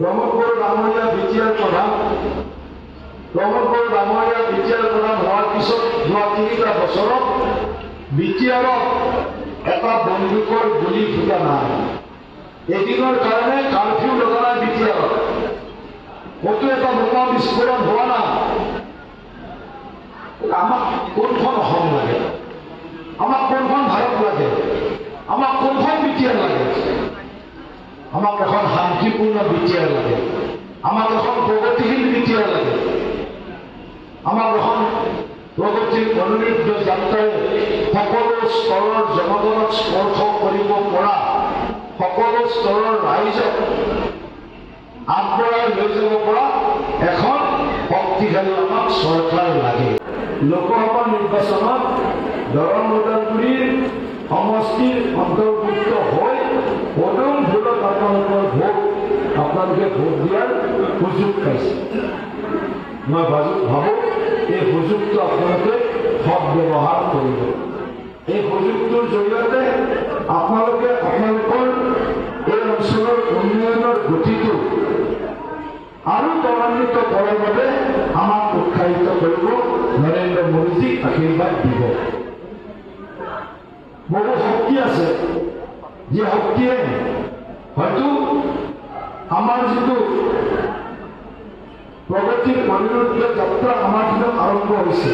ব্ৰহ্মপুৰ ডাঙৰীয়া বিটিআৰ প্ৰধান হোৱাৰ পিছত যোৱা 3টা বছৰত বিটিআৰত এটা বন্দুকৰ গুলি ফুটা নাই। এদিনৰ কাৰণে কাৰফিউ লগা নাই বিটিআৰত, ক'তো এটা বোমা বিস্ফোৰণ হোৱা নাই। আমাক কোনখন অসম লাগে? আমাক কোনখন ভাৰত লাগে? আমাক কোনখন বিটিআৰ লাগে? আমাক এখন শান্তিপূৰ্ণ বিটিআৰ লাগে, আমাক এখন প্ৰগতিশীল বিটিআৰ লাগে, আমাক এখন প্ৰগতিৰ মনোনীত যাত্ৰাৰে সকলো স্তৰৰ জনগণক স্পৰ্শ কৰিব পৰা, সকলো স্তৰৰ ৰাইজক আগবঢ়াই লৈ যাব পৰা এখন শক্তিশালী আমাক চৰকাৰ লাগে। লোকসভা নিৰ্বাচনত দৰং ওদালগুৰিৰ সমষ্টিৰ অন্তৰ্ভুক্ত হৈ পদুম ভোটত আপোনালোকে ভোট দিয়াৰ সুযোগ পাইছে। মই ভাবোঁ এই সুযোগটো আপোনালোকে সদ্ব্যৱহাৰ কৰিব। এই সুযোগটোৰ জৰিয়তে আপোনালোকে আপোনালোকৰ এই অঞ্চলৰ উন্নয়নৰ গতিটো আৰু ত্বৰান্বিত কৰাৰ বাবে আমাক উৎসাহিত কৰিব, নৰেন্দ্ৰ মোদীক আশীৰ্বাদ দিব। বহু শক্তি আছে, যি শক্তিয়ে হয়তো আমাৰ যিটো প্ৰগতিৰ মনোনীত যাত্ৰা আমাৰ দিনত আৰম্ভ হৈছে,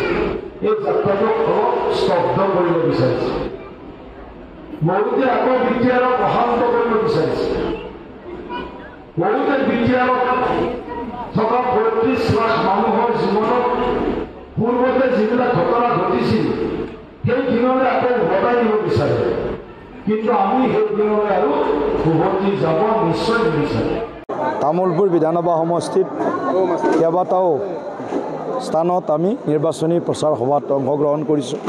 এই যাত্ৰাটোক অলপ স্তব্ধ কৰিব বিচাৰিছে। বহুতে আকৌ বিটিআৰক অশান্ত কৰিব বিচাৰিছে। বহুতে বিটিআৰত থকা ৩৫ লাখ মানুহৰ জীৱনত পূৰ্বতে যিবিলাক ঘটনা ঘটিছিল সেই দিনলৈ আকৌ উভতাই দিব বিচাৰে, কিন্তু আমি সেই দিনলৈ আৰু উভতি যাব নিশ্চয় নিবিচাৰে। তামোলপুৰ বিধানসভা সমষ্টিত কেইবাটাও স্থানত আমি নিৰ্বাচনী প্ৰচাৰ সভাত অংশগ্ৰহণ কৰিছোঁ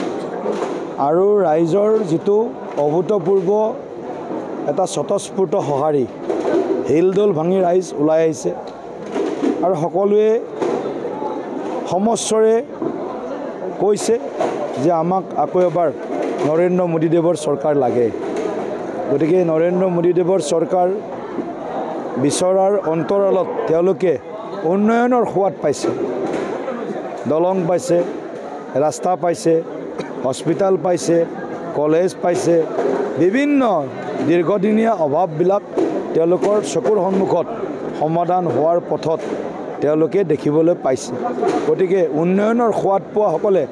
আৰু ৰাইজৰ যিটো অভূতপূৰ্ব এটা স্বতঃস্ফূৰ্ত সঁহাৰি, হিলদোল ভাঙি ৰাইজ ওলাই আহিছে আৰু সকলোৱে সমস্বৰে কৈছে যে আমাক আকৌ এবাৰ নৰেন্দ্ৰ মোদীদেৱৰ চৰকাৰ লাগে। গতিকে নৰেন্দ্ৰ মোদীদেৱৰ চৰকাৰ বিচৰাৰ অন্তৰালত তেওঁলোকে উন্নয়নৰ সোৱাদ পাইছে, দলং পাইছে, ৰাস্তা পাইছে, হস্পিটাল পাইছে, কলেজ পাইছে, বিভিন্ন দীৰ্ঘদিনীয়া অভাৱবিলাক তেওঁলোকৰ চকুৰ সন্মুখত সমাধান হোৱাৰ পথত তেওঁলোকে দেখিবলৈ পাইছে। গতিকে উন্নয়নৰ সোৱাদ পোৱাসকলে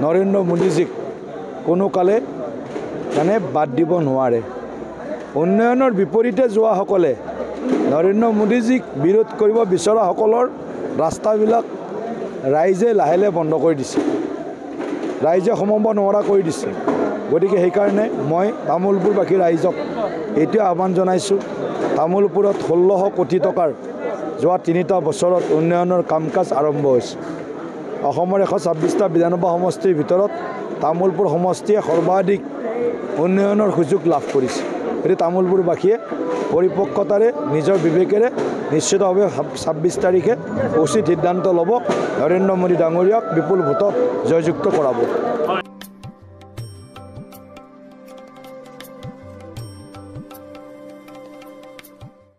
নৰেন্দ্ৰ মোদীজীক কোনো কালে বাদ দিব নোৱাৰে। উন্নয়নৰ বিপৰীতে যোৱাসকলে নৰেন্দ্ৰ মোদীজীক বিৰোধ কৰিব বিচৰাসকলৰ ৰাস্তাবিলাক ৰাইজে লাহে লাহে বন্ধ কৰি দিছে, ৰাইজে সোমাব নোৱাৰা কৰি দিছে। গতিকে সেইকাৰণে মই তামোলপুৰবাসী ৰাইজক এতিয়া আহ্বান জনাইছোঁ, তামোলপুৰত ১৬০০ কোটি টকাৰ যোৱা ৩টা বছৰত উন্নয়নৰ কাম কাজ আৰম্ভ হৈছে। অসমৰ ১২৬টা বিধানসভা সমষ্টিৰ ভিতৰত তামোলপুৰ সমষ্টিয়ে সৰ্বাধিক উন্নয়নৰ সুযোগ লাভ কৰিছে। গতিকে তামোলপুৰবাসীয়ে পৰিপক্কতাৰে নিজৰ বিবেকেৰে নিশ্চিতভাৱে ২৬ তাৰিখে উচিত সিদ্ধান্ত ল'ব, নৰেন্দ্ৰ মোদী ডাঙৰীয়াক বিপুল ভোটত জয়যুক্ত কৰাব।